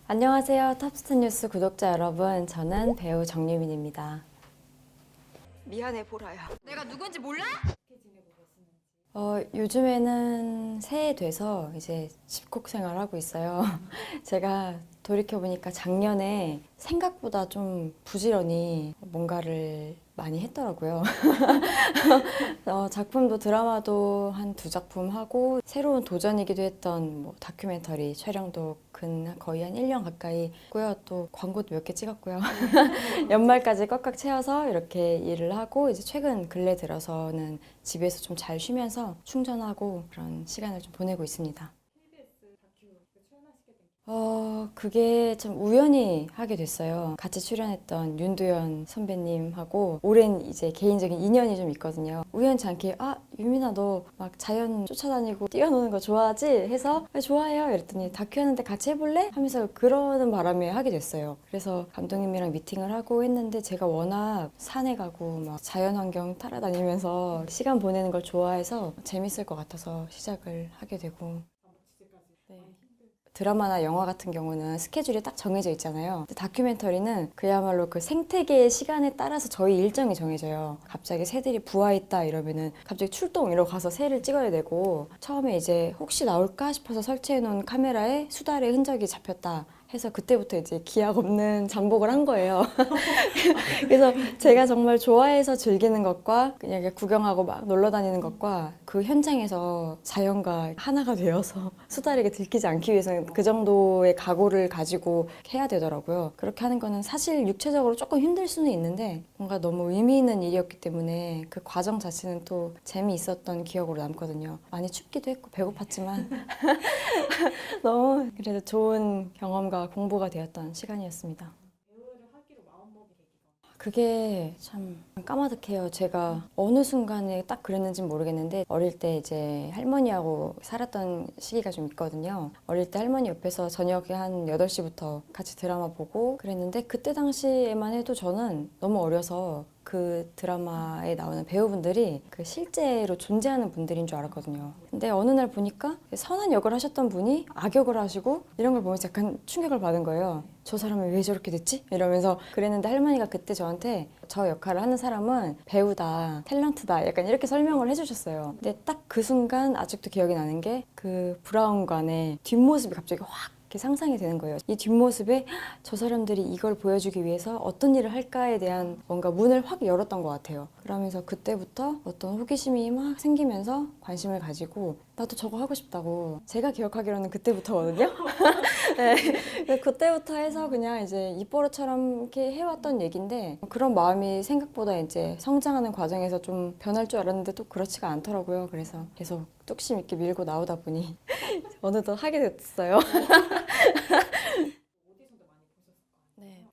안녕하세요. 탑스타 뉴스 구독자 여러분. 저는 배우 정유민입니다. 미안해 보라야. 내가 누군지 몰라? 요즘에는 새해 돼서 이제 집콕 생활하고 있어요. 제가 돌이켜보니까 작년에 생각보다 좀 부지런히 뭔가를 많이 했더라고요. 작품도 드라마도 한 2작품 하고 새로운 도전이기도 했던 다큐멘터리 촬영도 거의 한 1년 가까이 했고요. 또 광고도 몇 개 찍었고요. 연말까지 꽉꽉 채워서 이렇게 일을 하고 이제 최근 근래 들어서는 집에서 좀 잘 쉬면서 충전하고 그런 시간을 좀 보내고 있습니다. 그게 참 우연히 하게 됐어요. 같이 출연했던 윤두현 선배님하고 오랜 이제 개인적인 인연이 좀 있거든요. 우연치 않게 유민아 너 막 자연 쫓아다니고 뛰어노는 거 좋아하지? 해서 좋아해요. 이랬더니 다큐 하는데 같이 해볼래? 하면서 그러는 바람에 하게 됐어요. 그래서 감독님이랑 미팅을 하고 했는데 제가 워낙 산에 가고 막 자연환경 따라다니면서 시간 보내는 걸 좋아해서 재밌을 것 같아서 시작을 하게 되고 드라마나 영화 같은 경우는 스케줄이 딱 정해져 있잖아요. 근데 다큐멘터리는 그야말로 그 생태계의 시간에 따라서 저희 일정이 정해져요. 갑자기 새들이 부화했다 이러면은 갑자기 출동 이러고 가서 새를 찍어야 되고, 처음에 이제 혹시 나올까 싶어서 설치해 놓은 카메라에 수달의 흔적이 잡혔다 해서 그때부터 이제 기약 없는 잠복을 한 거예요. 그래서 제가 정말 좋아해서 즐기는 것과 그냥 이렇게 구경하고 막 놀러 다니는 것과 그 현장에서 자연과 하나가 되어서 수달에게 들키지 않기 위해서는 그 정도의 각오를 가지고 해야 되더라고요. 그렇게 하는 거는 사실 육체적으로 조금 힘들 수는 있는데 뭔가 너무 의미 있는 일이었기 때문에 그 과정 자체는 또 재미있었던 기억으로 남거든요. 많이 춥기도 했고 배고팠지만 너무 그래도 좋은 경험과 공부가 되었던 시간이었습니다. 그게 참 까마득해요. 제가 어느 순간에 딱 그랬는지는 모르겠는데 어릴 때 이제 할머니하고 살았던 시기가 좀 있거든요. 어릴 때 할머니 옆에서 저녁에 한 8시부터 같이 드라마 보고 그랬는데 그때 당시에만 해도 저는 너무 어려서 그 드라마에 나오는 배우분들이 그 실제로 존재하는 분들인 줄 알았거든요. 근데 어느 날 보니까 선한 역을 하셨던 분이 악역을 하시고 이런 걸 보면서 약간 충격을 받은 거예요. 저 사람은 왜 저렇게 됐지? 이러면서 그랬는데 할머니가 그때 저한테 저 역할을 하는 사람은 배우다, 탤런트다 약간 이렇게 설명을 해주셨어요. 근데 딱 그 순간 아직도 기억이 나는 게 그 브라운관의 뒷모습이 갑자기 확 이렇게 상상이 되는 거예요. 이 뒷모습에 저 사람들이 이걸 보여주기 위해서 어떤 일을 할까에 대한 뭔가 문을 확 열었던 것 같아요. 그러면서 그때부터 어떤 호기심이 막 생기면서 관심을 가지고 나도 저거 하고 싶다고. 제가 기억하기로는 그때부터거든요. 네, 그때부터 해서 그냥 이제 입버릇처럼 이렇게 해왔던 얘기인데 그런 마음이 생각보다 이제 성장하는 과정에서 좀 변할 줄 알았는데 또 그렇지가 않더라고요. 그래서 계속 뚝심 있게 밀고 나오다 보니 어느덧 하게 됐어요. 네.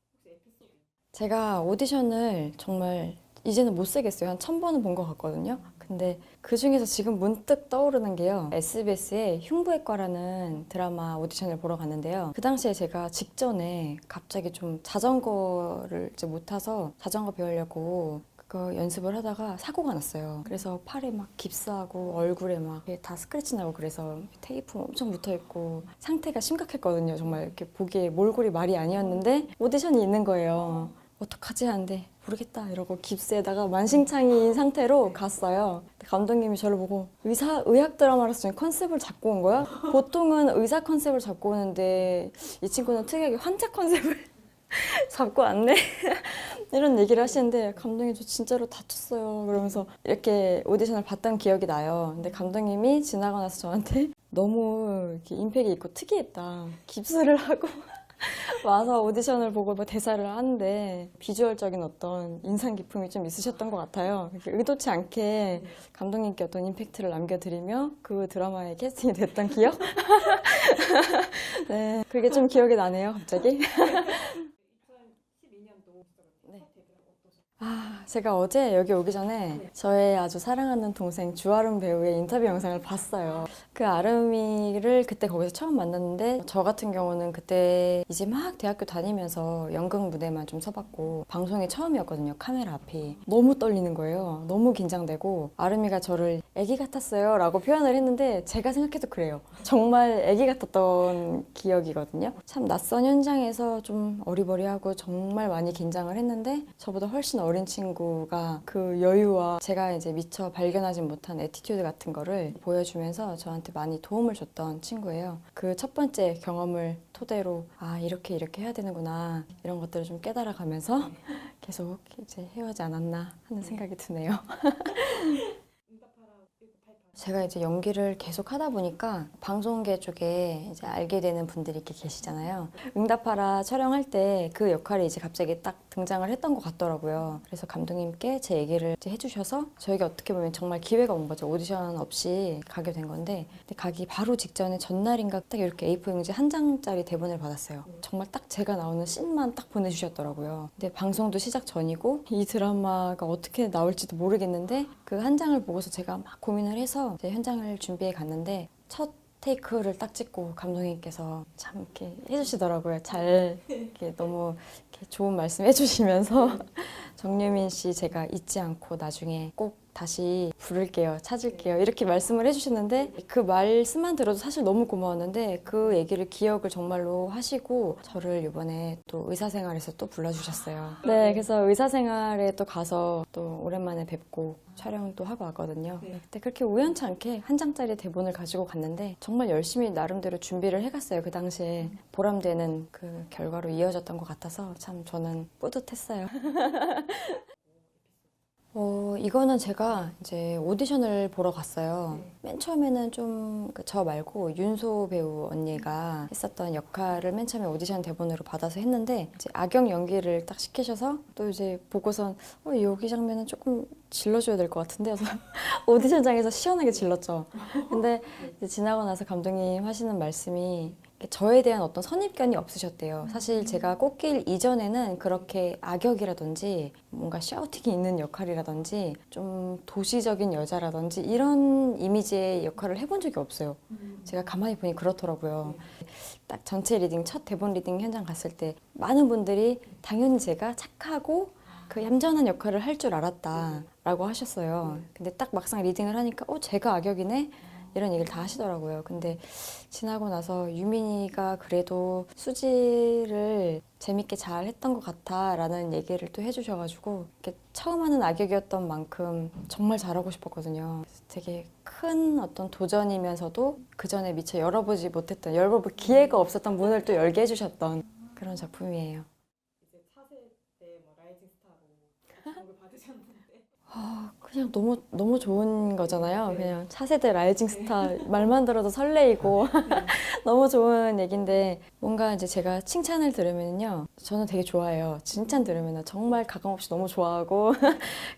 제가 오디션을 정말 이제는 못 세겠어요. 한 1000번은 본 것 같거든요. 근데 그 중에서 지금 문득 떠오르는 게요. SBS의 흉부외과라는 드라마 오디션을 보러 갔는데요. 그 당시에 제가 직전에 갑자기 좀 자전거를 이제 못 타서 자전거 배우려고 그거 연습을 하다가 사고가 났어요. 그래서 팔에 막 깁스하고 얼굴에 막 다 스크래치 나고 그래서 테이프 엄청 붙어 있고 상태가 심각했거든요. 정말 이렇게 보기에 몰골이 말이 아니었는데 오디션이 있는 거예요. 어떡하지 하는데 모르겠다 이러고 깁스에다가 만신창이인 상태로 갔어요. 감독님이 저를 보고 의학 드라마라서 지금 컨셉을 잡고 온 거야? 보통은 의사 컨셉을 잡고 오는데 이 친구는 특이하게 환자 컨셉을 잡고 왔네? 이런 얘기를 하시는데 감독님 저 진짜로 다쳤어요. 그러면서 이렇게 오디션을 봤던 기억이 나요. 근데 감독님이 지나고 나서 저한테 너무 이렇게 임팩이 있고 특이했다. 깁스를 하고 와서 오디션을 보고 뭐 대사를 하는데 비주얼적인 어떤 인상 깊음이 좀 있으셨던 것 같아요. 의도치 않게 감독님께 어떤 임팩트를 남겨드리며 그 드라마에 캐스팅이 됐던 기억? 네, 그게 좀 기억이 나네요, 갑자기. 제가 어제 여기 오기 전에 저의 아주 사랑하는 동생 주아름 배우의 인터뷰 영상을 봤어요. 그 아름이를 그때 거기서 처음 만났는데 저 같은 경우는 그때 이제 막 대학교 다니면서 연극 무대만 좀 서봤고 방송이 처음이었거든요. 카메라 앞이. 너무 떨리는 거예요. 너무 긴장되고 아름이가 저를 애기 같았어요 라고 표현을 했는데 제가 생각해도 그래요. 정말 애기 같았던 기억이거든요. 참 낯선 현장에서 좀 어리버리하고 정말 많이 긴장을 했는데 저보다 훨씬 어린 친구가 그 여유와 제가 이제 미처 발견하지 못한 애티튜드 같은 거를 보여주면서 저한테 많이 도움을 줬던 친구예요. 그 첫 번째 경험을 토대로 이렇게 해야 되는구나 이런 것들을 좀 깨달아 가면서 계속 이제 해오지 않았나 하는 생각이 드네요. 제가 이제 연기를 계속 하다 보니까 방송계 쪽에 이제 알게 되는 분들이 이렇게 계시잖아요. 응답하라 촬영할 때 그 역할이 이제 갑자기 딱 등장을 했던 것 같더라고요. 그래서 감독님께 제 얘기를 이제 해주셔서 저에게 어떻게 보면 정말 기회가 온 거죠. 오디션 없이 가게 된 건데 근데 가기 바로 직전에 전날인가 딱 이렇게 A4 용지 한 장짜리 대본을 받았어요. 정말 딱 제가 나오는 씬만 딱 보내주셨더라고요. 근데 방송도 시작 전이고 이 드라마가 어떻게 나올지도 모르겠는데 그 한 장을 보고서 제가 막 고민을 해서 이제 현장을 준비해 갔는데 첫 테이크를 딱 찍고 감독님께서 참 이렇게 해주시더라고요. 잘 이렇게 너무 이렇게 좋은 말씀 해주시면서 정유민 씨 제가 잊지 않고 나중에 꼭 다시 부를게요, 찾을게요 이렇게 말씀을 해주셨는데 그 말씀만 들어도 사실 너무 고마웠는데 그 얘기를 기억을 정말로 하시고 저를 이번에 또 의사생활에서 또 불러주셨어요. 네, 그래서 의사생활에 또 가서 또 오랜만에 뵙고 촬영도 하고 왔거든요. 그때 그렇게 우연치 않게 한 장짜리 대본을 가지고 갔는데 정말 열심히 나름대로 준비를 해갔어요. 그 당시에 보람되는 그 결과로 이어졌던 것 같아서 참 저는 뿌듯했어요. 이거는 제가 이제 오디션을 보러 갔어요. 맨 처음에는 좀 저 말고 윤소 배우 언니가 했었던 역할을 맨 처음에 오디션 대본으로 받아서 했는데 이제 악역 연기를 딱 시키셔서 또 이제 보고선 여기 장면은 조금 질러줘야 될 것 같은데 그래서 오디션장에서 시원하게 질렀죠. 근데 이제 지나고 나서 감독님 하시는 말씀이 저에 대한 어떤 선입견이 없으셨대요. 사실 제가 꽃길 이전에는 그렇게 악역이라든지 뭔가 샤우팅이 있는 역할이라든지 좀 도시적인 여자라든지 이런 이미지의 역할을 해본 적이 없어요. 제가 가만히 보니 그렇더라고요. 딱 전체 리딩, 첫 대본 리딩 현장 갔을 때 많은 분들이 당연히 제가 착하고 그 얌전한 역할을 할 줄 알았다라고 하셨어요. 근데 딱 막상 리딩을 하니까 제가 악역이네? 이런 얘기를 다 하시더라고요. 근데 지나고 나서 유민이가 그래도 수지를 재밌게 잘 했던 것 같아 라는 얘기를 또 해주셔가지고 이렇게 처음 하는 악역이었던 만큼 정말 잘하고 싶었거든요. 되게 큰 어떤 도전이면서도 그 전에 미처 열어볼 기회가 없었던 문을 또 열게 해주셨던 그런 작품이에요. 이제 차세 때 라이징 스타로 주목을 받으셨는데 그냥 너무 좋은 거잖아요. 그냥 차세대 라이징 스타 말만 들어도 설레이고 너무 좋은 얘기인데 뭔가 이제 제가 칭찬을 들으면요. 저는 되게 좋아해요. 칭찬 들으면 정말 가감없이 너무 좋아하고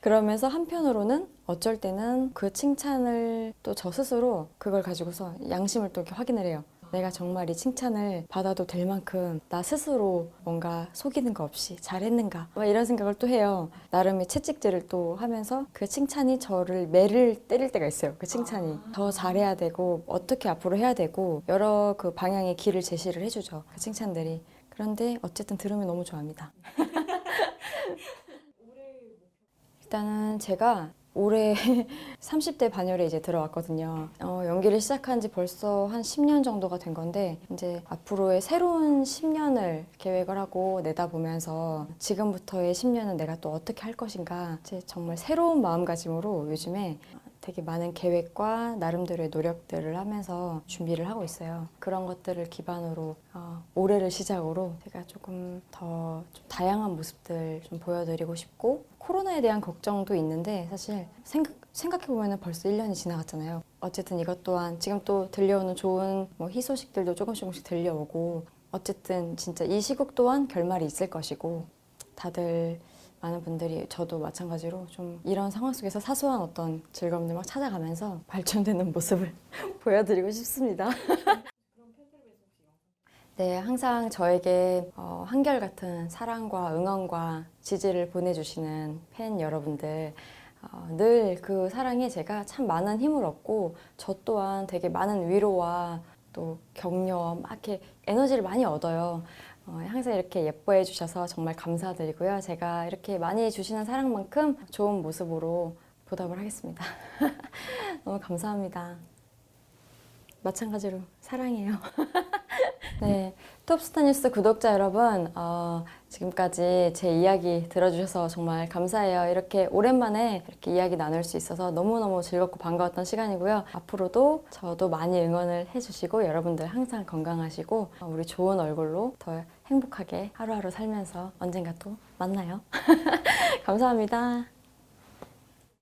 그러면서 한편으로는 어쩔 때는 그 칭찬을 또 저 스스로 그걸 가지고서 양심을 또 이렇게 확인을 해요. 내가 정말 이 칭찬을 받아도 될 만큼 나 스스로 뭔가 속이는 거 없이 잘했는가 이런 생각을 또 해요. 나름의 채찍질을 또 하면서 그 칭찬이 저를 매를 때릴 때가 있어요. 그 칭찬이 더 잘해야 되고 어떻게 앞으로 해야 되고 여러 그 방향의 길을 제시를 해주죠. 그 칭찬들이. 그런데 어쨌든 들으면 너무 좋아합니다. 일단은 제가 올해 30대 반열에 이제 들어왔거든요. 연기를 시작한 지 벌써 한 10년 정도가 된 건데 이제 앞으로의 새로운 10년을 계획을 하고 내다보면서 지금부터의 10년은 내가 또 어떻게 할 것인가 이제 정말 새로운 마음가짐으로 요즘에 되게 많은 계획과 나름대로의 노력들을 하면서 준비를 하고 있어요. 그런 것들을 기반으로 올해를 시작으로 제가 조금 더 좀 다양한 모습들 좀 보여드리고 싶고 코로나에 대한 걱정도 있는데 사실 생각해보면 벌써 1년이 지나갔잖아요. 어쨌든 이것 또한 지금 또 들려오는 좋은 희소식들도 조금씩 들려오고 어쨌든 진짜 이 시국 또한 결말이 있을 것이고 다들 많은 분들이 저도 마찬가지로 좀 이런 상황 속에서 사소한 어떤 즐거움들 막 찾아가면서 발전되는 모습을 보여드리고 싶습니다. 네, 항상 저에게 한결같은 사랑과 응원과 지지를 보내주시는 팬 여러분들, 늘 그 사랑에 제가 참 많은 힘을 얻고 저 또한 되게 많은 위로와 또 격려, 막 이렇게 에너지를 많이 얻어요. 항상 이렇게 예뻐해 주셔서 정말 감사드리고요. 제가 이렇게 많이 주시는 사랑만큼 좋은 모습으로 보답을 하겠습니다. 너무 감사합니다. 마찬가지로 사랑해요. 네, 톱스타 뉴스 구독자 여러분, 지금까지 제 이야기 들어주셔서 정말 감사해요. 이렇게 오랜만에 이렇게 이야기 나눌 수 있어서 너무너무 즐겁고 반가웠던 시간이고요. 앞으로도 저도 많이 응원을 해주시고 여러분들 항상 건강하시고 우리 좋은 얼굴로 더 행복하게 하루하루 살면서 언젠가 또 만나요. 감사합니다.